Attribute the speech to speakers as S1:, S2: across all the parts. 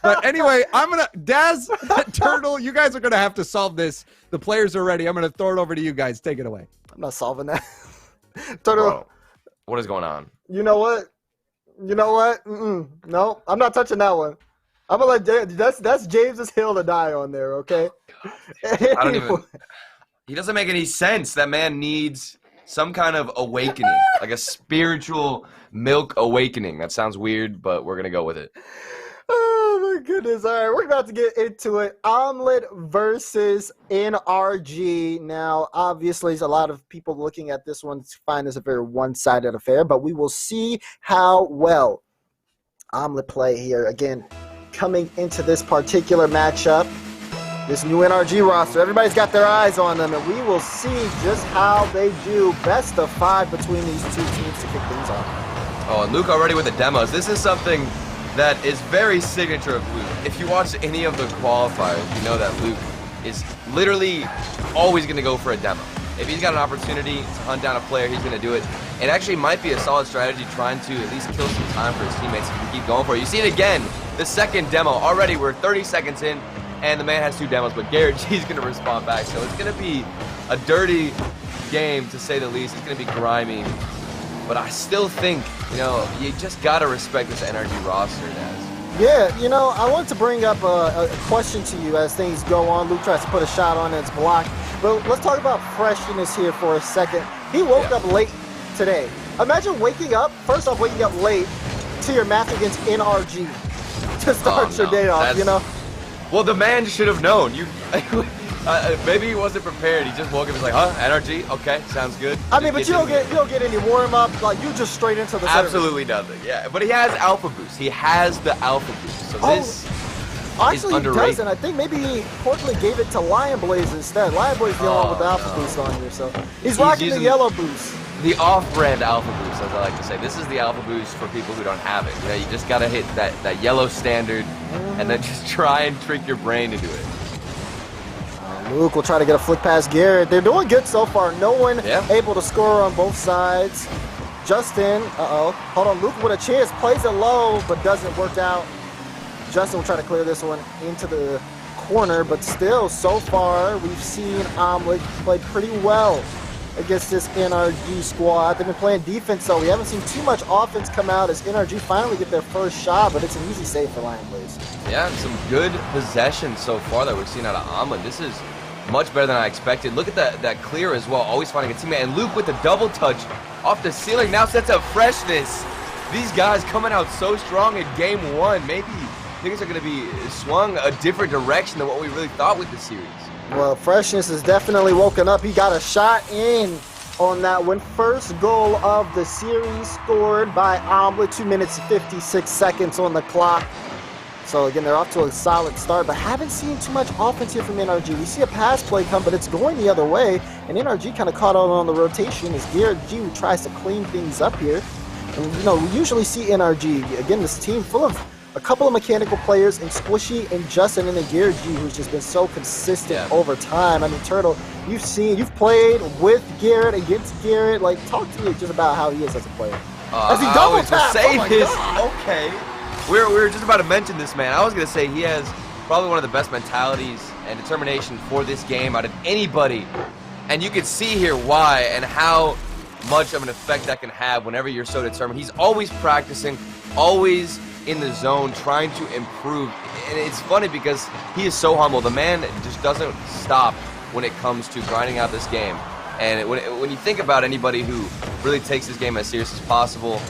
S1: But anyway, Daz, Turtle, you guys are gonna have to solve this. The players are ready. I'm gonna throw it over to you guys. Take it away.
S2: I'm not solving that. Turtle,
S3: Bro, what is going on?
S2: you know what? No, I'm not touching that one. I'm gonna let that's James's hill to die on there. Okay.
S3: I don't even. He doesn't make any sense. That man needs some kind of awakening, like a spiritual milk awakening. That sounds weird, but we're gonna go with it.
S2: Oh my goodness. All right, we're about to get into it. Omelette versus NRG. Now, obviously, there's a lot of people looking at this one to find this a very one-sided affair, but we will see how well Omelette play here. Again, coming into this particular matchup, this new NRG roster, everybody's got their eyes on them, and we will see just how they do. Best of 5 between these two teams to kick things off.
S3: Oh, and Luke already with the demos. This is something that is very signature of Luke. If you watch any of the qualifiers, you know that Luke is literally always going to go for a demo. If he's got an opportunity to hunt down a player, he's going to do it. It actually might be a solid strategy trying to at least kill some time for his teammates so he can keep going for it. You see it again, the second demo. Already we're 30 seconds in, and the man has 2 demos, but Garrett G's going to respond back. So it's going to be a dirty game, to say the least. It's going to be grimy. But I still think, you just got to respect this NRG roster, Daz.
S2: Yeah, I want to bring up a question to you as things go on. Luke tries to put a shot on and it's blocked. But let's talk about freshness here for a second. He woke up late today. Imagine waking up late to your match against NRG to start your day off,
S3: Well, the man should have known. Maybe he wasn't prepared. He just woke up and was like, huh, NRG? Okay, sounds good.
S2: I mean, but you don't get any warm-up. Like, you just straight into the
S3: Absolutely nothing, yeah. But he has Alpha Boost. He has the Alpha Boost. So this is underrated.
S2: He doesn't. I think maybe he Portland gave it to Lion Blaze instead. Lion Blaze the one with the Alpha Boost on here, so he's rocking the yellow boost.
S3: The off-brand Alpha Boost, as I like to say. This is the Alpha Boost for people who don't have it. You just got to hit that yellow standard and then just try and trick your brain to do it.
S2: Luke will try to get a flick past Garrett. They're doing good so far. No one able to score on both sides. Justin, hold on. Luke with a chance, plays it low, but doesn't work out. Justin will try to clear this one into the corner, but still, so far, we've seen Omelette play pretty well against this NRG squad. They've been playing defense, so we haven't seen too much offense come out as NRG finally get their first shot, but it's an easy save for Lion Blaze.
S3: Yeah, and some good possession so far that we've seen out of Omelette. This is much better than I expected. Look at that clear as well, always finding a teammate. And Luke with the double touch off the ceiling now sets up freshness. These guys coming out so strong in game 1. Maybe things are going to be swung a different direction than what we really thought with the series.
S2: Well, freshness is definitely woken up. He got a shot in on that one. First goal of the series scored by Omelette. 2 minutes and 56 seconds on the clock. So again, they're off to a solid start, but haven't seen too much offense here from NRG. We see a pass play come, but it's going the other way, and NRG kind of caught on the rotation as Garrett G who tries to clean things up here. And we usually see NRG, again, this team full of a couple of mechanical players in Squishy and Justin, and then Garrett G who's just been so consistent over time. I mean, Turtle, you've played with Garrett, against Garrett. Like, talk to me just about how he is as a player. As he double taps,
S3: okay. We were just about to mention this man. I was going to say he has probably one of the best mentalities and determination for this game out of anybody. And you can see here why and how much of an effect that can have whenever you're so determined. He's always practicing, always in the zone, trying to improve. And it's funny because he is so humble. The man just doesn't stop when it comes to grinding out this game. And when you think about anybody who really takes this game as serious as possible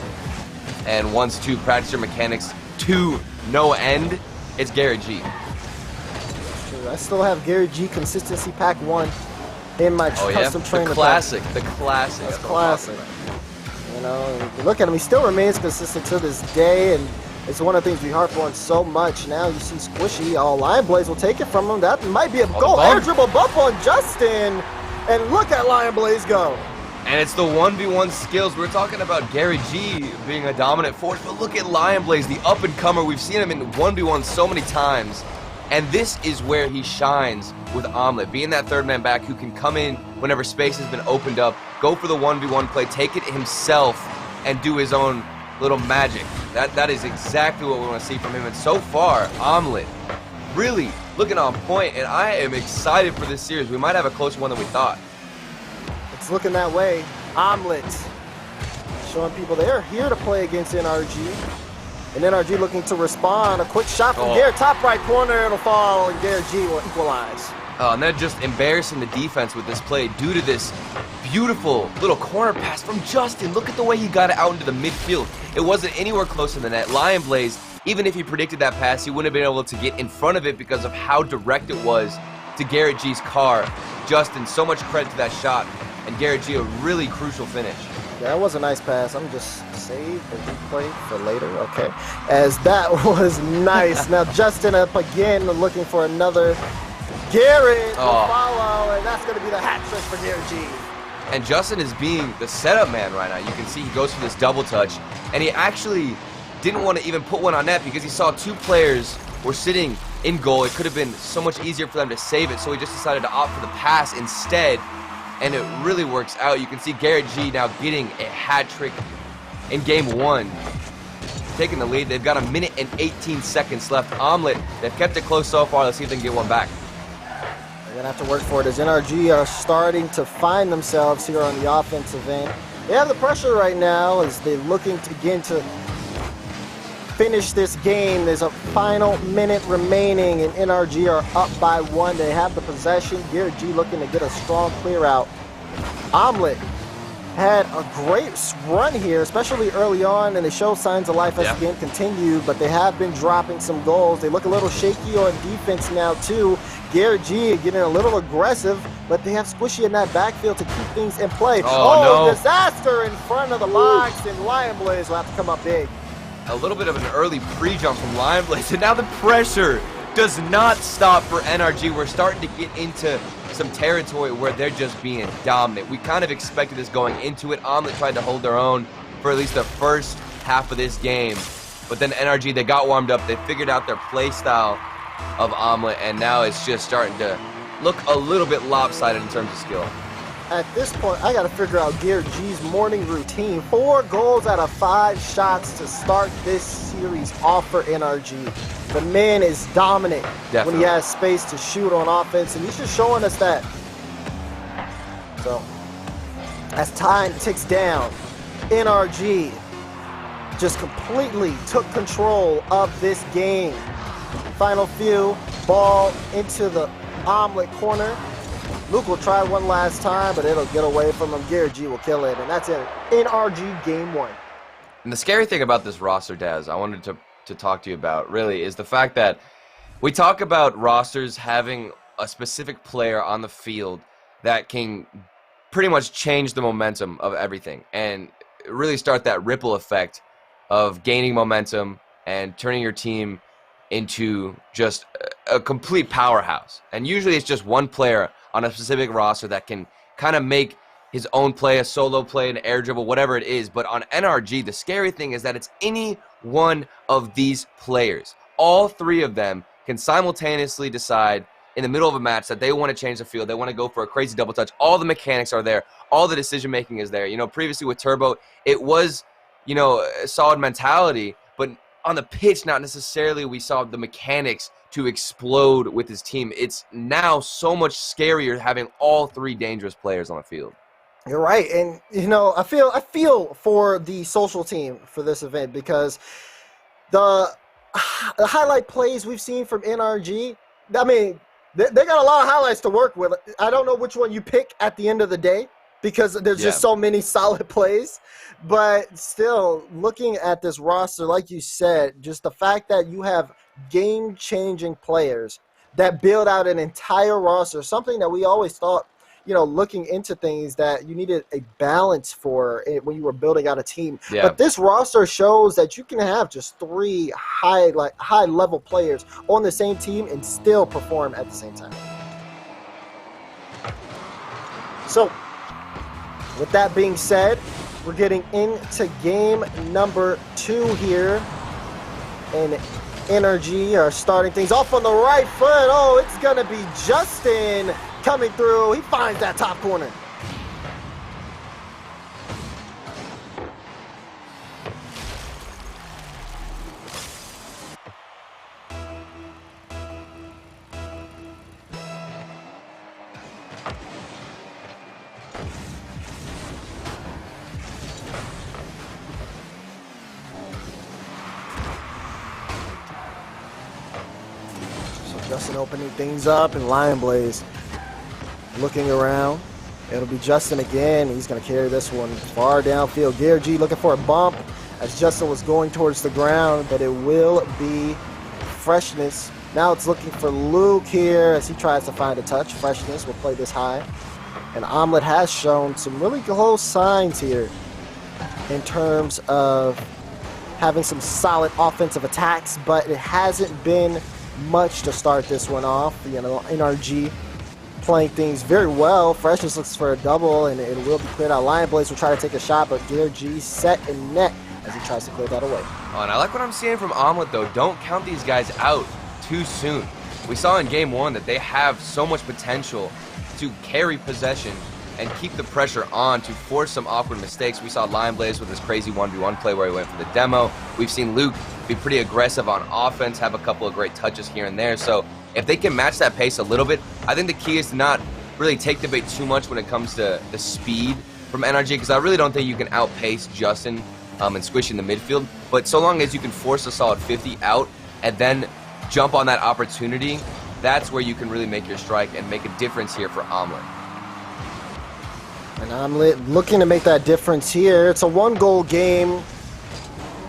S3: and wants to practice your mechanics to no end, it's Garrett G.
S2: Sure, I still have Garrett G Consistency Pack 1 in my custom trainer.
S3: The classic. The classic.
S2: That's classic. Look at him. He still remains consistent to this day, and it's one of the things we harp on so much. Now you see Squishy. Lion Blaze will take it from him. That might be a goal. Air dribble bump on Justin, and look at Lion Blaze go.
S3: And it's the 1v1 skills. We're talking about Garrett G being a dominant force, but look at Lion Blaze, the up-and-comer. We've seen him in 1v1 so many times, and this is where he shines with Omelette, being that third man back who can come in whenever space has been opened up, go for the 1v1 play, take it himself, and do his own little magic. That is exactly what we want to see from him. And so far, Omelette really looking on point, and I am excited for this series. We might have a closer one than we thought.
S2: It's looking that way. Omelette showing people they're here to play against NRG. And NRG looking to respond. A quick shot from Garrett, top right corner. It'll fall, and Garrett G will equalize.
S3: And they're just embarrassing the defense with this play due to this beautiful little corner pass from Justin. Look at the way he got it out into the midfield. It wasn't anywhere close to the net. Lion Blaze, even if he predicted that pass, he wouldn't have been able to get in front of it because of how direct it was to Garrett G's car. Justin, so much credit to that shot. And Garrett G, a really crucial finish.
S2: Yeah, that was a nice pass. I'm just save the replay for later. Okay. As that was nice. Now Justin up again looking for another. Garrett will follow, and that's going to be the hat trick for Garrett G.
S3: And Justin is being the setup man right now. You can see he goes for this double touch, and he actually didn't want to even put one on net because he saw two players were sitting in goal. It could have been so much easier for them to save it, so he just decided to opt for the pass instead, and it really works out. You can see Garrett G now getting a hat trick in game one, taking the lead. They've got a minute and 18 seconds left. Omelette, they've kept it close so far. Let's see if they can get one back.
S2: They're going to have to work for it as NRG are starting to find themselves here on the offensive end. They have the pressure right now as they're looking to again to finish this game. There's a final minute remaining, and NRG are up by 1. They have the possession. Garrett G looking to get a strong clear out. Omelette had a great run here, especially early on, and they show signs of life as the game continued, but they have been dropping some goals. They look a little shaky on defense now, too. Garrett G getting a little aggressive, but they have Squishy in that backfield to keep things in play.
S3: No.
S2: Disaster in front of the box, and Lion Blaze will have to come up big.
S3: A little bit of an early pre-jump from Lion Blaze, and now the pressure does not stop for NRG. We're starting to get into some territory where they're just being dominant. We kind of expected this going into it. Omelette tried to hold their own for at least the first half of this game, but then NRG, they got warmed up. They figured out their play style of Omelette, and now it's just starting to look a little bit lopsided in terms of skill.
S2: At this point, I got to figure out Garrett G's morning routine. 4 goals out of 5 shots to start this series off for NRG. The man is dominant when he has space to shoot on offense, and he's just showing us that. So, as time ticks down, NRG just completely took control of this game. Final few, ball into the Omelette corner. Luke will try one last time, but it'll get away from him. Garrett G will kill it, and that's it. NRG game 1.
S3: And the scary thing about this roster, Daz, I wanted to talk to you about, really, is the fact that we talk about rosters having a specific player on the field that can pretty much change the momentum of everything and really start that ripple effect of gaining momentum and turning your team into just a complete powerhouse. And usually it's just one player on a specific roster that can kind of make his own play, a solo play, an air dribble, whatever it is. But on NRG, the scary thing is that it's any one of these players. All 3 of them can simultaneously decide in the middle of a match that they want to change the field. They want to go for a crazy double touch. All the mechanics are there. All the decision making is there. You know, previously with Turbo, it was, you know, a solid mentality, but on the pitch, not necessarily we saw the mechanics to explode with his team. It's now so much scarier having all 3 dangerous players on the field.
S2: You're right, and you know, I feel for the social team for this event because the highlight plays we've seen from NRG, I mean, they got a lot of highlights to work with. I don't know which one you pick at the end of the day because there's just so many solid plays, but still, looking at this roster, like you said, just the fact that you have game-changing players that build out an entire roster, something that we always thought, you know, looking into things that you needed a balance for it when you were building out a team. Yeah. But this roster shows that you can have just 3 high-level players on the same team and still perform at the same time. So, with that being said, we're getting into game number 2 here. And NRG are starting things off on the right foot. Oh, it's going to be Justin coming through. He finds that top corner. Justin opening things up, and Lion Blaze looking around. It'll be Justin again. He's going to carry this one far downfield. Gary G looking for a bump as Justin was going towards the ground, but it will be Freshness. Now it's looking for Luke here as he tries to find a touch. Freshness will play this high. And Omelette has shown some really close signs here in terms of having some solid offensive attacks, but it hasn't been much to start this one off. You know, NRG playing things very well. Freshness looks for a double, and it will be cleared out. Lion Blaze will try to take a shot, but Gary G set in net as he tries to clear that away.
S3: Oh, and I like what I'm seeing from Omelette, though. Don't count these guys out too soon. We saw in game one that they have so much potential to carry possession and keep the pressure on to force some awkward mistakes. We saw Lion Blaze with his crazy 1v1 play where he went for the demo. We've seen Luke be pretty aggressive on offense, have a couple of great touches here and there. So if they can match that pace a little bit, I think the key is to not really take the bait too much when it comes to the speed from NRG, because I really don't think you can outpace Justin and Squishy in the midfield. But so long as you can force a solid 50 out and then jump on that opportunity, that's where you can really make your strike and make a difference here for Omelette.
S2: And Omelette looking to make that difference here. It's a 1-goal game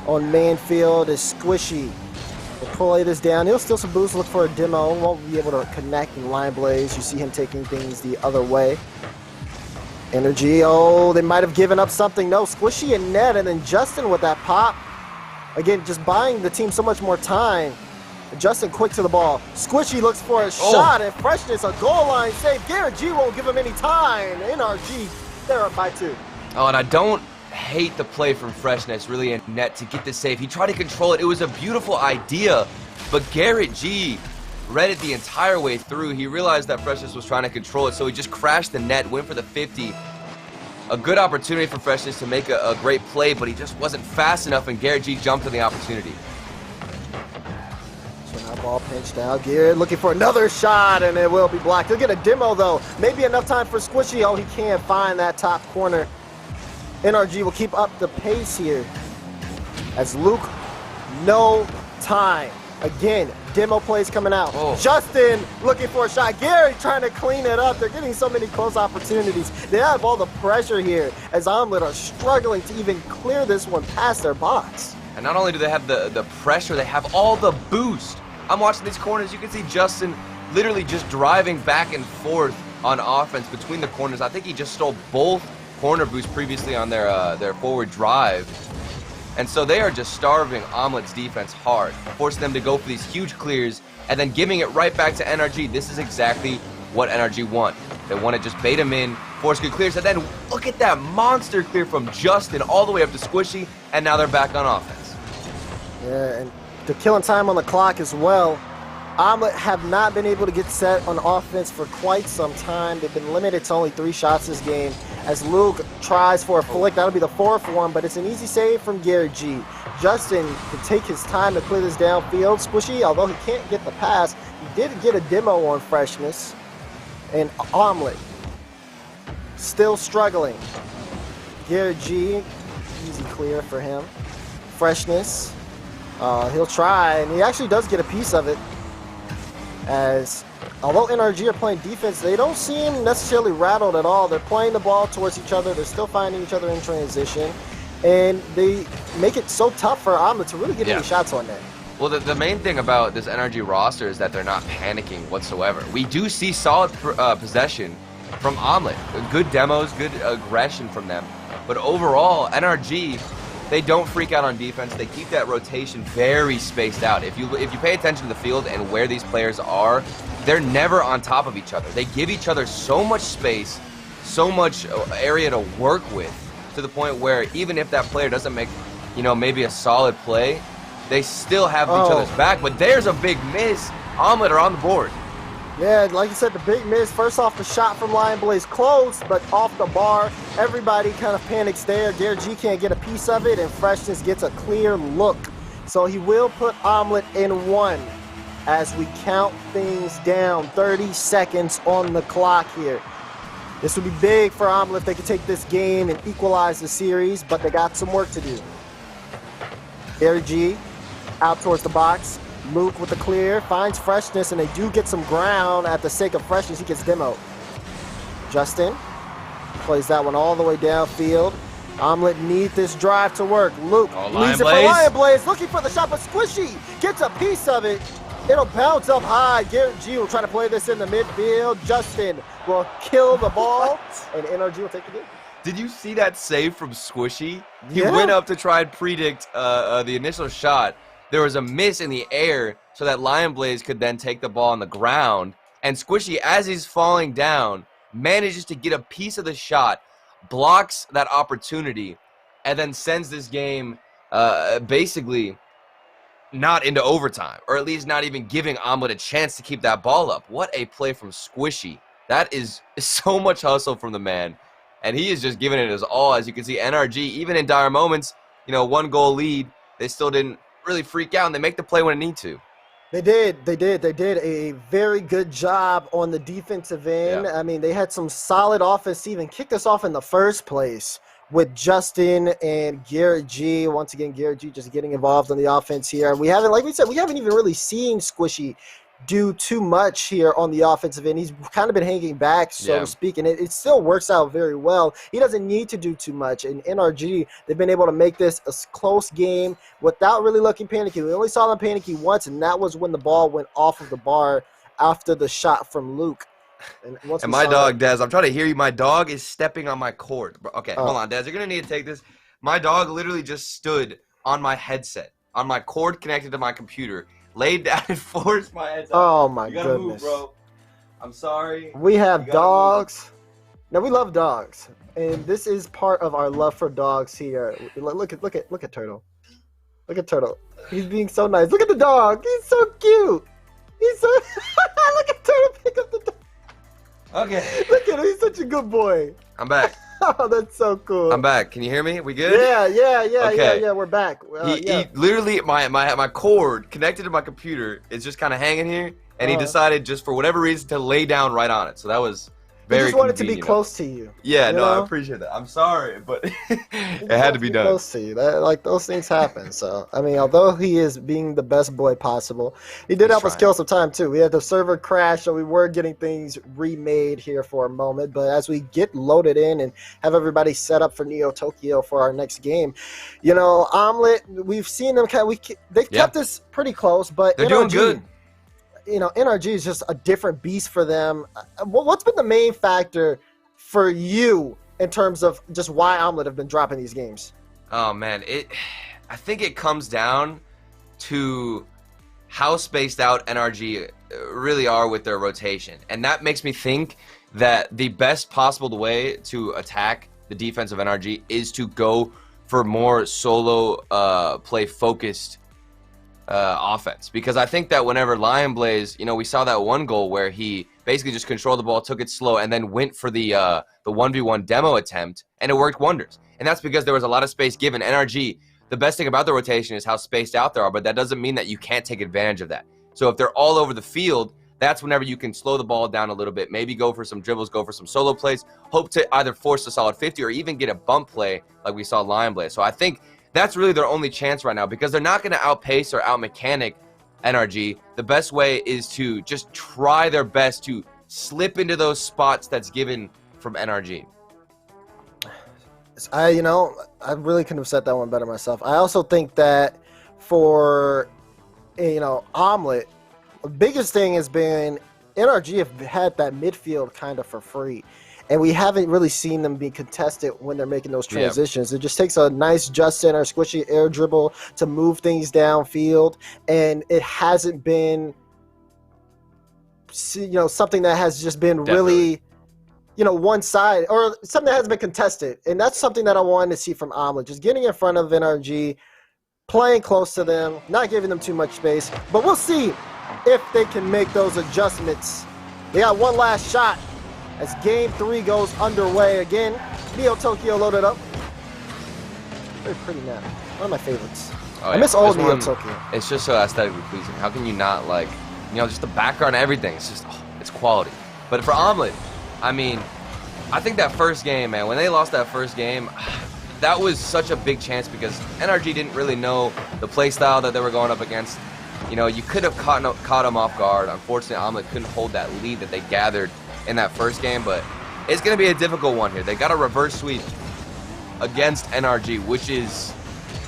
S2: on Manfield as Squishy will play this down. He'll steal some boost, look for a demo. Won't be able to connect in Lion Blaze. You see him taking things the other way. NRG, oh, they might have given up something. No, Squishy and net, and then Justin with that pop. Again, just buying the team so much more time. Justin quick to the ball. Squishy looks for a shot, and Freshness, a goal line save. Garrett G won't give him any time. NRG, they're up by 2.
S3: Oh, and I don't hate the play from Freshness really in net to get the save. He tried to control it. It was a beautiful idea, but Garrett G read it the entire way through. He realized that Freshness was trying to control it, so he just crashed the net, went for the 50. A good opportunity for Freshness to make a great play, but he just wasn't fast enough, and Garrett G jumped on the opportunity.
S2: Ball pinched out. Garrett looking for another shot, and it will be blocked. He'll get a demo, though. Maybe enough time for Squishy. Oh, he can't find that top corner. NRG will keep up the pace here as Luke, no time. Again, demo plays coming out.
S3: Oh.
S2: Justin looking for a shot. Gary trying to clean it up. They're getting so many close opportunities. They have all the pressure here as Omelette are struggling to even clear this one past their box.
S3: And not only do they have the pressure, they have all the boost. I'm watching these corners. You can see Justin literally just driving back and forth on offense between the corners. I think he just stole both corner boosts previously on their forward drive. And so they are just starving Omelette's defense hard, forcing them to go for these huge clears and then giving it right back to NRG. This is exactly what NRG want. They want to just bait him in, force good clears, and then look at that monster clear from Justin all the way up to Squishy, and now they're back on offense.
S2: Yeah, and they're killing time on the clock as well. Omelette have not been able to get set on offense for quite some time. They've been limited to only 3 shots this game as Luke tries for a flick. That'll be the 4th one, but it's an easy save from Garrett G. Justin can take his time to clear this downfield. Squishy, although he can't get the pass, he did get a demo on Freshness. And Omelette still struggling. Garrett G, easy clear for him. Freshness. He'll try, and he actually does get a piece of it. As, although NRG are playing defense, they don't seem necessarily rattled at all. They're playing the ball towards each other. They're still finding each other in transition. And they make it so tough for Omelette to really get any shots on net.
S3: Well, the main thing about this NRG roster is that they're not panicking whatsoever. We do see solid possession from Omelette. Good demos, good aggression from them. But overall, NRG, they don't freak out on defense. They keep that rotation very spaced out. If you pay attention to the field and where these players are, they're never on top of each other. They give each other so much space, so much area to work with, to the point where even if that player doesn't make, maybe a solid play, they still have each other's back. But there's a big miss. Omelette are on the board.
S2: Yeah, like you said, the big miss. First off, the shot from Lion Blaze close, but off the bar. Everybody kind of panics there. Garrett G can't get a piece of it, and Freshness gets a clear look. So he will put Omelette in 1 as we count things down. 30 seconds on the clock here. This would be big for Omelette if they could take this game and equalize the series, but they got some work to do. NRG out towards the box. Luke with the clear, finds freshness, and they do get some ground at the sake of freshness. He gets demoed. Justin plays that one all the way downfield. Omelette need this drive to work. Luke leaves it for Lion Blaze, looking for the shot, but Squishy gets a piece of it. It'll bounce up high. Garrett G will try to play this in the midfield. Justin will kill the ball, and NRG will take the game.
S3: Did you see that save from Squishy? He went up to try and predict the initial shot. There was a miss in the air so that Lion Blaze could then take the ball on the ground. And Squishy, as he's falling down, manages to get a piece of the shot, blocks that opportunity, and then sends this game basically not into overtime, or at least not even giving Omelette a chance to keep that ball up. What a play from Squishy. That is so much hustle from the man, and he is just giving it his all. As you can see, NRG, even in dire moments, you know, 1-goal lead, they still didn't really freak out, and they make the play when it need to.
S2: They did a very good job on the defensive end.
S3: Yeah.
S2: I mean, they had some solid offense to even kick us off in the first place with Justin and Garrett G. Once again, Garrett G just getting involved on the offense here. We haven't, like we said, we haven't even really seen Squishy do too much here on the offensive end. He's kind of been hanging back, so to speak, and it still works out very well. He doesn't need to do too much. And NRG, they've been able to make this a close game without really looking panicky. We only saw them panicky once, and that was when the ball went off of the bar after the shot from Luke. And
S3: my dog, Dez, I'm trying to hear you. My dog is stepping on my cord. Okay, hold on, Dez. You're going to need to take this. My dog literally just stood on my headset, on my cord connected to my computer, laid down and forced my headset.
S2: Oh, my
S3: you gotta
S2: goodness.
S3: Move, bro. I'm sorry.
S2: We have dogs. Now, we love dogs. And this is part of our love for dogs here. Look at Turtle. Look at Turtle. He's being so nice. Look at the dog. He's so cute. He's so... Look at Turtle pick up the dog.
S3: Okay.
S2: Look at him. He's such a good boy.
S3: I'm back.
S2: Oh, that's so cool.
S3: I'm back. Can you hear me? We good?
S2: Yeah, we're back.
S3: He literally, my cord connected to my computer is just kind of hanging here, and he decided just for whatever reason to lay down right on it. So that was very
S2: He just wanted to be
S3: convenient.
S2: close to you.
S3: Yeah,
S2: you
S3: no,
S2: know?
S3: I appreciate that. I'm sorry, but it had to be done.
S2: Close to you. Like those things happen. So I mean, although he is being the best boy possible, he did help us kill some time too. We had the server crash, so we were getting things remade here for a moment. But as we get loaded in and have everybody set up for Neo Tokyo for our next game, you know, Omelette, we've seen them they've kept this pretty close, but
S3: they're doing good.
S2: You know, NRG is just a different beast for them. What's been the main factor for you in terms of just why Omelette have been dropping these games?
S3: Oh man, I think it comes down to how spaced out NRG really are with their rotation, and that makes me think that the best possible way to attack the defense of NRG is to go for more solo play focused offense, because I think that whenever Lion Blaze, you know, we saw that one goal where he basically just controlled the ball, took it slow, and then went for the 1v1 demo attempt, and it worked wonders. And that's because there was a lot of space given. NRG, the best thing about the rotation is how spaced out they are, but that doesn't mean that you can't take advantage of that. So if they're all over the field, that's whenever you can slow the ball down a little bit, maybe go for some dribbles, go for some solo plays, hope to either force a solid 50 or even get a bump play like we saw Lion Blaze. So I think that's really their only chance right now, because they're not going to outpace or outmechanic NRG. The best way is to just try their best to slip into those spots that's given from NRG.
S2: I really couldn't have said that one better myself. I also think that for, Omelette, the biggest thing has been NRG have had that midfield kind of for free. And we haven't really seen them be contested when they're making those transitions. It just takes a nice Justin or squishy air dribble to move things downfield. And it hasn't been, something that has just been really, one side, or something that hasn't been contested. And that's something that I wanted to see from Omelette. Just getting in front of NRG, playing close to them, not giving them too much space. But we'll see if they can make those adjustments. They got one last shot as Game 3 goes underway. Again, Neo Tokyo loaded up. Very pretty map. One of my favorites. I miss old Neo Tokyo.
S3: It's just so aesthetically pleasing. How can you not like, just the background and everything. It's just, it's quality. But for Omelette, I mean, I think that first game, man, when they lost that first game, that was such a big chance because NRG didn't really know the play style that they were going up against. You know, you could have caught them off guard. Unfortunately, Omelette couldn't hold that lead that they gathered in that first game, but it's going to be a difficult one here. They got a reverse sweep against NRG, which is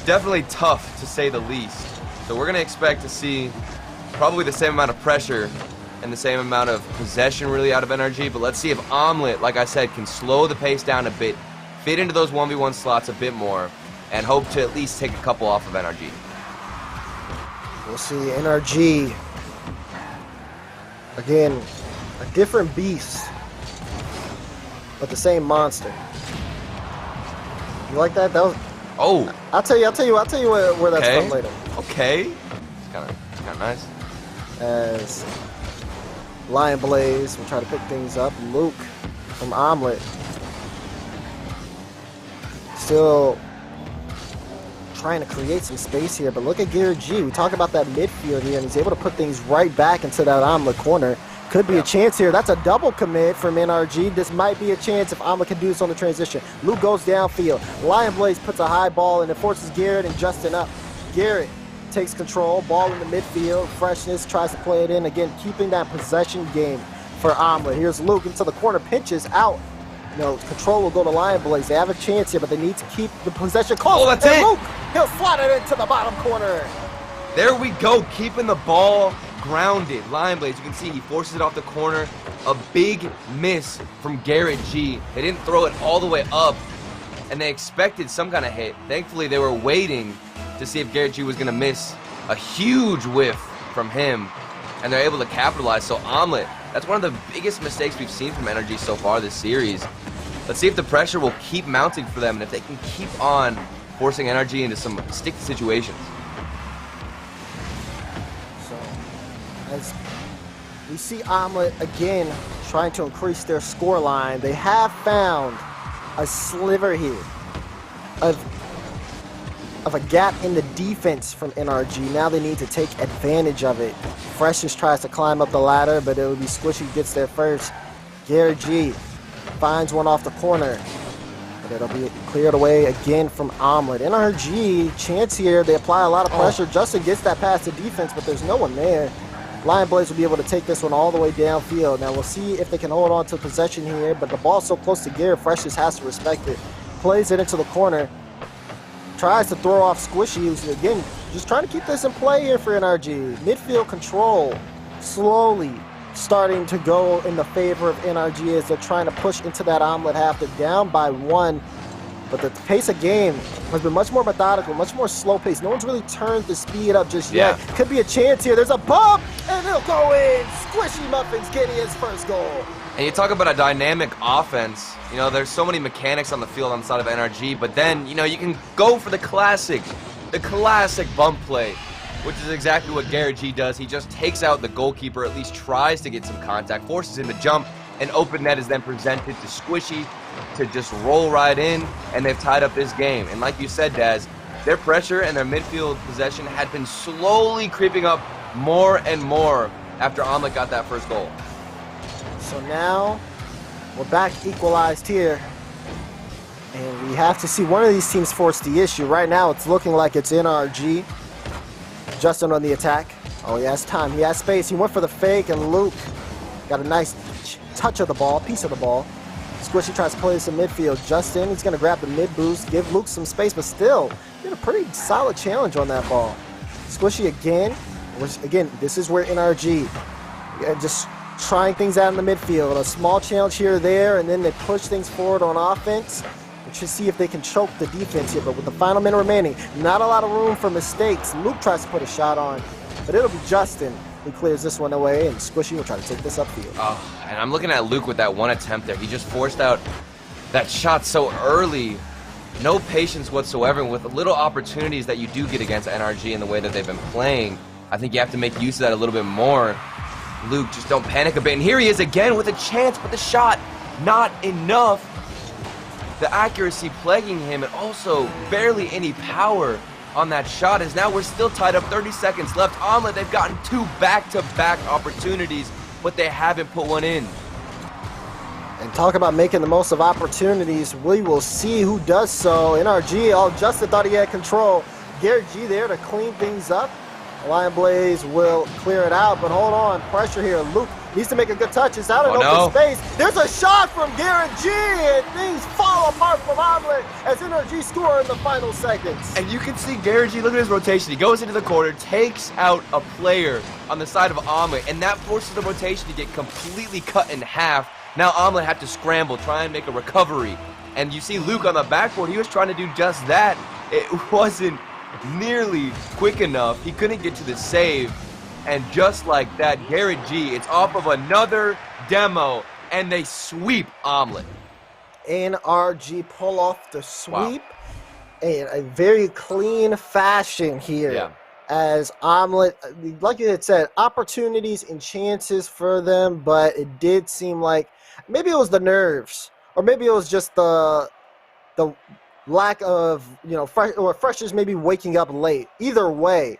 S3: definitely tough to say the least. So we're going to expect to see probably the same amount of pressure and the same amount of possession really out of NRG, but let's see if Omelette, like I said, can slow the pace down a bit, fit into those 1v1 slots a bit more, and hope to at least take a couple off of NRG.
S2: We'll see NRG, again, a different beast, but the same monster. You like that? That was.
S3: Oh.
S2: I'll tell you where that's from later.
S3: Okay. It's kind of nice.
S2: As Lion Blaze will try to pick things up. Luke from Omelette still trying to create some space here, but look at Garrett G. We talk about that midfield here, and he's able to put things right back into that Omelette corner. Could be a chance here. That's a double commit from NRG. This might be a chance if Omelette can do this on the transition. Luke goes downfield. Lion Blaze puts a high ball and it forces Garrett and Justin up. Garrett takes control, ball in the midfield. Freshness tries to play it in. Again, keeping that possession game for Omelette. Here's Luke into the corner, pinches out. You know, control will go to Lion Blaze. They have a chance here, but they need to keep the possession close.
S3: Oh, that's
S2: and
S3: it.
S2: Luke, he'll slot it into the bottom corner.
S3: There we go, keeping the ball grounded. Lion Blaze, you can see he forces it off the corner. A big miss from Garrett G. They didn't throw it all the way up, and they expected some kind of hit. Thankfully, they were waiting to see if Garrett G was going to miss a huge whiff from him, and they're able to capitalize. So Omelette, that's one of the biggest mistakes we've seen from NRG so far this series. Let's see if the pressure will keep mounting for them, and if they can keep on forcing NRG into some sticky situations.
S2: So, as we see Omelette again trying to increase their score line, they have found a sliver here of a gap in the defense from NRG. Now they need to take advantage of it. Freshness tries to climb up the ladder, but it will be Squishy gets there first. Garrett G finds one off the corner, but it'll be cleared away again from Omelette. NRG, chance here, they apply a lot of pressure. Justin gets that past the defense, but there's no one there. Lion Blaze will be able to take this one all the way downfield. Now we'll see if they can hold on to possession here, but the ball's so close to Garrett, Freshness has to respect it. Plays it into the corner. Tries to throw off Squishy, who's again just trying to keep this in play here for NRG. Midfield control slowly starting to go in the favor of NRG as they're trying to push into that Omelette half. They're down by 1, but the pace of game has been much more methodical, much more slow pace. No one's really turned the speed up just yet. Could be a chance here. There's a bump, and he'll go in. Squishy Muffins getting his first goal.
S3: And you talk about a dynamic offense. You know, there's so many mechanics on the field on the side of NRG, but then, you know, you can go for the classic bump play, which is exactly what Garrett G does. He just takes out the goalkeeper, at least tries to get some contact, forces him to jump, and open net is then presented to Squishy to just roll right in, and they've tied up this game. And like you said, Daz, their pressure and their midfield possession had been slowly creeping up more and more after Omelette got that first goal.
S2: So now we're back equalized here, and we have to see one of these teams force the issue. Right now it's looking like it's NRG. Justin on the attack. Oh, he has time, he has space. He went for the fake, and Luke got a nice touch of the ball, piece of the ball. Squishy tries to play this in midfield. Justin, he's going to grab the mid boost, give Luke some space, but still did a pretty solid challenge on that ball. Squishy again, this is where NRG just trying things out in the midfield. A small challenge here or there, and then they push things forward on offense. We should see if they can choke the defense here, but with the final minute remaining, not a lot of room for mistakes. Luke tries to put a shot on, but it'll be Justin who clears this one away, and Squishy will try to take this upfield.
S3: Oh, and I'm looking at Luke with that one attempt there. He just forced out that shot so early. No patience whatsoever, and with little opportunities that you do get against NRG in the way that they've been playing, I think you have to make use of that a little bit more. Luke, just don't panic a bit. And here he is again with a chance, but the shot, not enough. The accuracy plaguing him, and also barely any power on that shot, as now we're still tied up, 30 seconds left. Omelette, they've gotten 2 back-to-back opportunities, but they haven't put one in.
S2: And talk about making the most of opportunities. We will see who does so. NRG, all Justin thought he had control. Garrett G there to clean things up. Lion Blaze will clear it out, but hold on, pressure here. Luke needs to make a good touch. It's out in open space. There's a shot from Garrett G, and things fall apart from Omelette as NRG score in the final seconds.
S3: And you can see Garrett G, look at his rotation. He goes into the corner, takes out a player on the side of Omelette, and that forces the rotation to get completely cut in half. Now Omelette had to scramble, try and make a recovery. And you see Luke on the backboard, he was trying to do just that. It wasn't nearly quick enough. He couldn't get to the save. And just like that, Garrett G, it's off of another demo, and they sweep Omelette.
S2: NRG pull off the sweep in a very clean fashion here.
S3: Yeah.
S2: As Omelette, like you had said, opportunities and chances for them, but it did seem like maybe it was the nerves, or maybe it was just the lack of, freshers maybe waking up late. Either way,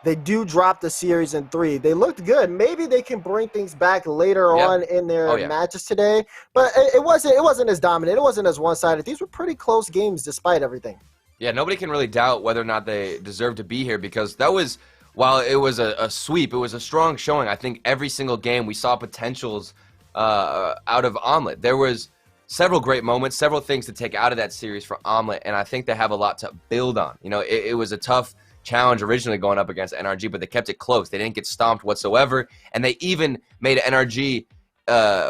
S2: they do drop the series in 3. They looked good. Maybe they can bring things back later on in their matches today, but it wasn't as dominant. It wasn't as one-sided. These were pretty close games despite everything.
S3: Yeah, nobody can really doubt whether or not they deserve to be here, because that was, while it was a sweep, it was a strong showing. I think every single game we saw potentials out of Omelette. There was several great moments, several things to take out of that series for Omelette, and I think they have a lot to build on. It was a tough challenge originally going up against NRG, but they kept it close. They didn't get stomped whatsoever, and they even made NRG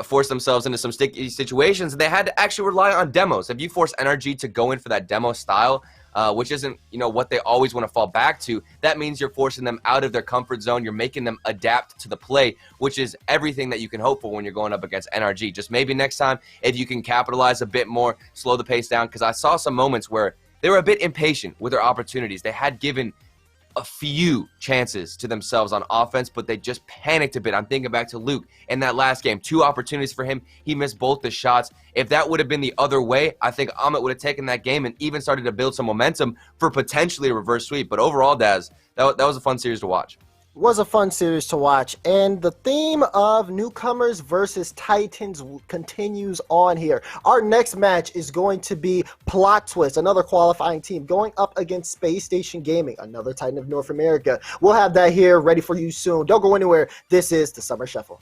S3: force themselves into some sticky situations, and they had to actually rely on demos. If you force NRG to go in for that demo style, which isn't what they always want to fall back to, that means you're forcing them out of their comfort zone. You're making them adapt to the play, which is everything that you can hope for when you're going up against NRG. Just maybe next time, if you can capitalize a bit more, slow the pace down, because I saw some moments where they were a bit impatient with their opportunities. They had given a few chances to themselves on offense, but they just panicked a bit. I'm thinking back to Luke in that last game. 2 opportunities for him. He missed both the shots. If that would have been the other way, I think Omelette would have taken that game and even started to build some momentum for potentially a reverse sweep. But overall, Daz, that was a fun series to watch.
S2: Was a fun series to watch, and the theme of newcomers versus Titans continues on here. Our next match is going to be Plot Twist, another qualifying team, going up against Space Station Gaming, another Titan of North America. We'll have that here ready for you soon. Don't go anywhere. This is the Summer Shuffle.